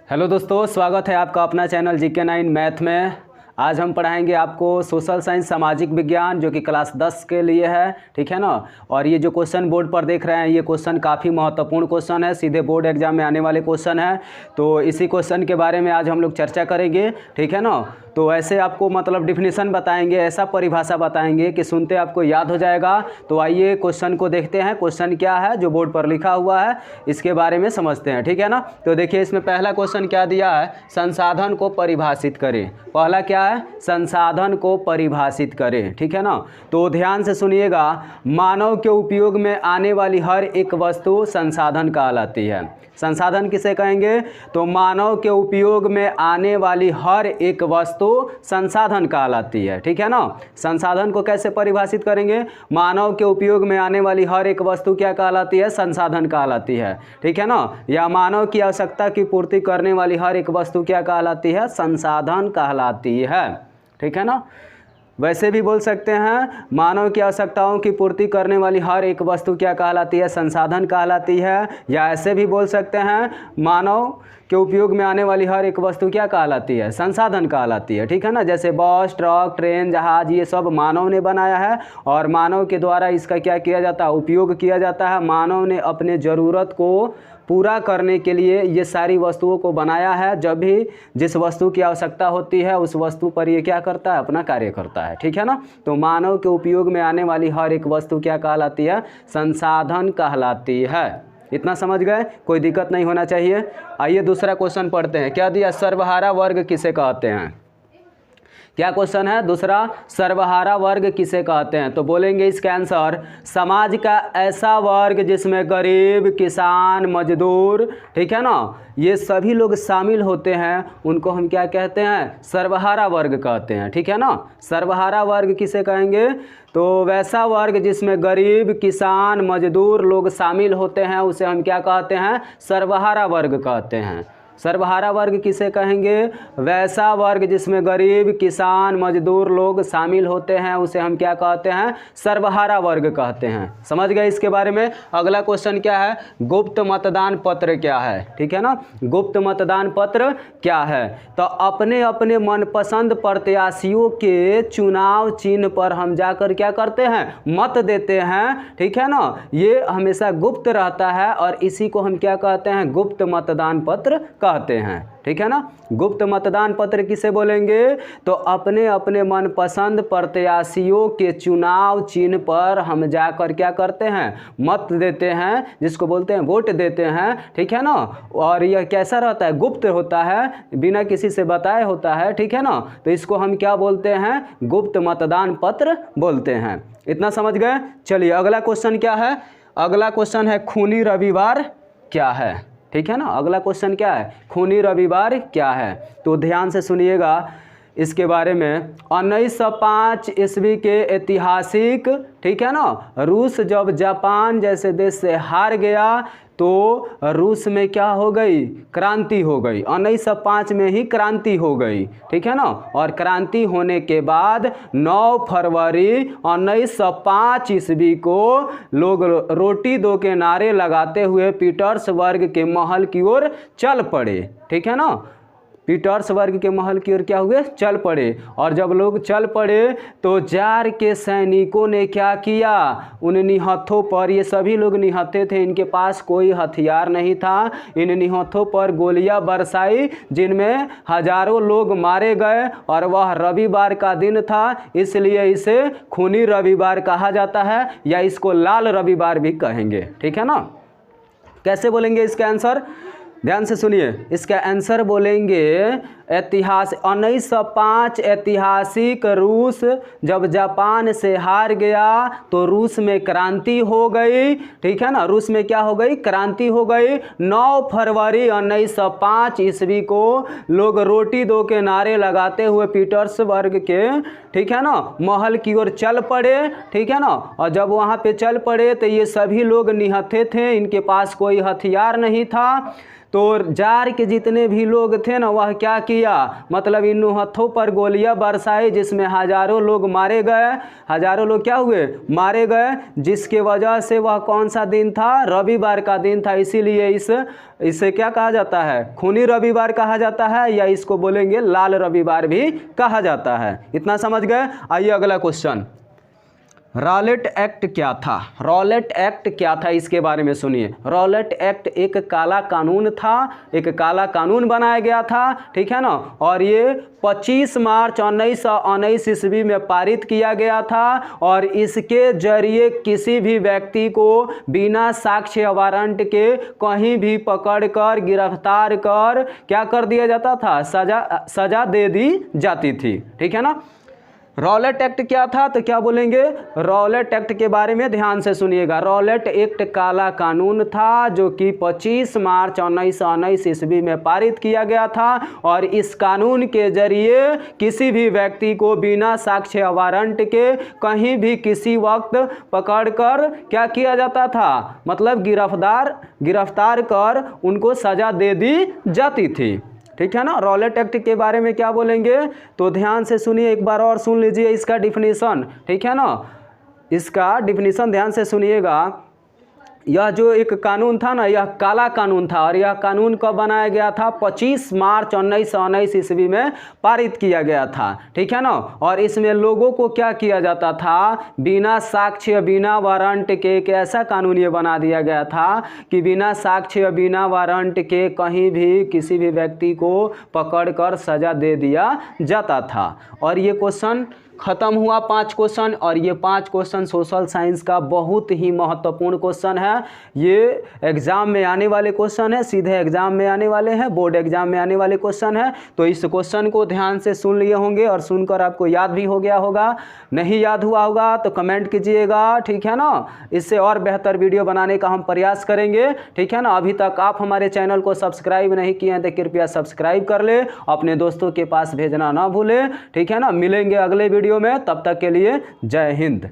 Hello दोस्तों, स्वागत है आपका अपना चैनल GK9 मैथ में। आज हम पढ़ाएंगे आपको सोशल साइंस सामाजिक विज्ञान जो कि क्लास 10 के लिए है, ठीक है ना। और ये जो क्वेश्चन बोर्ड पर देख रहे हैं ये क्वेश्चन काफ़ी महत्वपूर्ण क्वेश्चन है, सीधे बोर्ड एग्जाम में आने वाले क्वेश्चन है। तो इसी क्वेश्चन के बारे में आज हम लोग चर्चा करेंगे, ठीक है ना। तो ऐसे आपको मतलब डिफिनीशन बताएंगे, ऐसा परिभाषा बताएंगे कि सुनते आपको याद हो जाएगा। तो आइए क्वेश्चन को देखते हैं, क्वेश्चन क्या है जो बोर्ड पर लिखा हुआ है इसके बारे में समझते हैं, ठीक है ना। तो देखिए इसमें पहला क्वेश्चन क्या दिया है, संसाधन को परिभाषित करें। पहला क्या है, संसाधन को परिभाषित करें, ठीक है ना। तो ध्यान से सुनिएगा, मानव के उपयोग में आने वाली हर एक वस्तु संसाधन कहलाती है। संसाधन किसे कहेंगे, तो मानव के उपयोग में आने वाली हर एक वस्तु संसाधन कहलाती है, ठीक है ना। संसाधन को कैसे परिभाषित करेंगे, मानव के उपयोग में आने वाली हर एक वस्तु क्या कहलाती है, संसाधन कहलाती है, ठीक है ना। या मानव की आवश्यकता की पूर्ति करने वाली हर एक वस्तु क्या कहलाती है, संसाधन कहलाती है, ठीक है ना। वैसे भी बोल सकते हैं, मानव की आवश्यकताओं की पूर्ति करने वाली हर एक वस्तु क्या कहलाती है, संसाधन कहलाती है। या ऐसे भी बोल सकते हैं, मानव के उपयोग में आने वाली हर एक वस्तु क्या कहलाती है, संसाधन कहलाती है, ठीक है ना। जैसे बस, ट्रक, ट्रेन, जहाज, ये सब मानव ने बनाया है और मानव के द्वारा इसका क्या किया जाता है, उपयोग किया जाता है। मानव ने अपने ज़रूरत को पूरा करने के लिए ये सारी वस्तुओं को बनाया है। जब भी जिस वस्तु की आवश्यकता होती है उस वस्तु पर ये क्या करता है, अपना कार्य करता है, ठीक है ना। तो मानव के उपयोग में आने वाली हर एक वस्तु क्या कहलाती है, संसाधन कहलाती है। इतना समझ गए, कोई दिक्कत नहीं होना चाहिए। आइए दूसरा क्वेश्चन पढ़ते हैं। क्या दिया, सर्वहारा वर्ग किसे कहते हैं। क्या क्वेश्चन है दूसरा, सर्वहारा वर्ग किसे कहते हैं। तो बोलेंगे इसका आंसर, समाज का ऐसा वर्ग जिसमें गरीब, किसान, मजदूर, ठीक है ना, ये सभी लोग शामिल होते हैं, उनको हम क्या कहते हैं, सर्वहारा वर्ग कहते हैं, ठीक है ना। सर्वहारा वर्ग किसे कहेंगे, तो वैसा वर्ग जिसमें गरीब, किसान, मजदूर लोग शामिल होते हैं उसे हम क्या कहते हैं, सर्वहारा वर्ग कहते हैं। सर्वहारा वर्ग किसे कहेंगे, वैसा वर्ग जिसमें गरीब, किसान, मजदूर लोग शामिल होते हैं उसे हम क्या कहते हैं, सर्वहारा वर्ग कहते हैं। समझ गए इसके बारे में। अगला क्वेश्चन क्या है, गुप्त मतदान पत्र क्या है, ठीक है ना। गुप्त मतदान पत्र क्या है, तो अपने अपने मनपसंद प्रत्याशियों के चुनाव चिन्ह पर हम जाकर क्या करते हैं, मत देते हैं, ठीक है ना। ये हमेशा गुप्त रहता है और इसी को हम क्या कहते हैं, गुप्त मतदान पत्र कहते हैं, ठीक है ना। गुप्त मतदान पत्र किसे बोलेंगे, तो अपने अपने मनपसंद प्रत्याशियों के चुनाव चिन्ह पर हम जाकर क्या करते हैं, मत देते हैं, जिसको बोलते हैं वोट देते हैं, ठीक है ना। और यह कैसा रहता है, गुप्त होता है, बिना किसी से बताए होता है, ठीक है ना। तो इसको हम क्या बोलते हैं, गुप्त मतदान पत्र बोलते हैं। इतना समझ गए। चलिए अगला क्वेश्चन क्या है, अगला क्वेश्चन है खूनी रविवार क्या है, ठीक है ना। अगला क्वेश्चन क्या है, खूनी रविवार क्या है। तो ध्यान से सुनिएगा इसके बारे में। 1905 ईस्वी के ऐतिहासिक, ठीक है ना, रूस जब जापान जैसे देश से हार गया तो रूस में क्या हो गई, क्रांति हो गई। 1905 में ही क्रांति हो गई, ठीक है ना। और क्रांति होने के बाद 9 फरवरी 1905 ईस्वी को लोग रोटी दो के नारे लगाते हुए पीटर्सबर्ग के महल की ओर चल पड़े, ठीक है ना। पीटर्सबर्ग के महल की ओर क्या हुए, चल पड़े। और जब लोग चल पड़े तो जार के सैनिकों ने क्या किया, उन निहत्थों पर, ये सभी लोग निहत्थे थे, इनके पास कोई हथियार नहीं था, इन निहत्थों पर गोलियां बरसाई जिनमें हजारों लोग मारे गए। और वह रविवार का दिन था, इसलिए इसे खूनी रविवार कहा जाता है, या इसको लाल रविवार भी कहेंगे, ठीक है ना। कैसे बोलेंगे इसका आंसर, ध्यान से सुनिए। इसका आंसर बोलेंगे, इतिहास 1905 ऐतिहासिक रूस जब जापान से हार गया तो रूस में क्रांति हो गई, ठीक है ना। रूस में क्या हो गई, क्रांति हो गई। 9 फरवरी 1905 ईस्वी को लोग रोटी दो के नारे लगाते हुए पीटर्सबर्ग के, ठीक है ना, महल की ओर चल पड़े, ठीक है ना। और जब वहाँ पे चल पड़े तो ये सभी लोग निहत्थे थे, इनके पास कोई हथियार नहीं था। तो जार के जितने भी लोग थे ना वह क्या किया, मतलब इन हथों पर गोलियां बरसाई जिसमें हजारों लोग मारे गए, हजारों लोग क्या हुए, मारे गए, जिसके वजह से वह कौन सा दिन था, रविवार का दिन था। इसीलिए इसे क्या कहा जाता है, खूनी रविवार कहा जाता है, या इसको बोलेंगे लाल रविवार भी कहा जाता है। इतना समझ गए। आइए अगला क्वेश्चन, रॉलेट एक्ट क्या था। रॉलेट एक्ट क्या था इसके बारे में सुनिए। रॉलेट एक्ट एक काला कानून था, एक काला कानून बनाया गया था, ठीक है ना, और ये 25 मार्च 1919 ईस्वी में पारित किया गया था, और इसके जरिए किसी भी व्यक्ति को बिना साक्ष्य वारंट के कहीं भी पकड़कर गिरफ्तार कर क्या कर दिया जाता था, सजा दे दी जाती थी, ठीक है ना। रॉलेट एक्ट क्या था, तो क्या बोलेंगे, रॉलेट एक्ट के बारे में ध्यान से सुनिएगा। रॉलेट एक्ट काला कानून था जो कि 25 मार्च 1919 ईस्वी में पारित किया गया था, और इस कानून के जरिए किसी भी व्यक्ति को बिना साक्ष्य वारंट के कहीं भी किसी वक्त पकड़कर क्या किया जाता था, मतलब गिरफ्तार कर उनको सजा दे दी जाती थी, ठीक है ना। रॉलेट एक्ट के बारे में क्या बोलेंगे, तो ध्यान से सुनिए, एक बार और सुन लीजिए इसका डिफिनीशन, ठीक है ना, इसका डिफिनीशन ध्यान से सुनिएगा। यह जो एक कानून था ना, यह काला कानून था, और यह कानून कब बनाया गया था, 25 मार्च 1919 ईस्वी में पारित किया गया था, ठीक है ना। और इसमें लोगों को क्या किया जाता था, बिना साक्ष्य बिना वारंट के, एक ऐसा कानून ये बना दिया गया था कि बिना साक्ष्य बिना वारंट के कहीं भी किसी भी व्यक्ति को पकड़कर सजा दे दिया जाता था। और ये क्वेश्चन खत्म हुआ 5 क्वेश्चन, और ये 5 क्वेश्चन सोशल साइंस का बहुत ही महत्वपूर्ण क्वेश्चन है। ये एग्जाम में आने वाले क्वेश्चन है, सीधे एग्जाम में आने वाले हैं, बोर्ड एग्जाम में आने वाले क्वेश्चन है। तो इस क्वेश्चन को ध्यान से सुन लिए होंगे, और सुनकर आपको याद भी हो गया होगा। नहीं याद हुआ होगा तो कमेंट कीजिएगा, ठीक है ना। इससे और बेहतर वीडियो बनाने का हम प्रयास करेंगे, ठीक है ना। अभी तक आप हमारे चैनल को सब्सक्राइब नहीं किए हैं तो कृपया सब्सक्राइब कर ले, अपने दोस्तों के पास भेजना ना भूलें, ठीक है ना। मिलेंगे अगले वीडियो में, तब तक के लिए जय हिंद।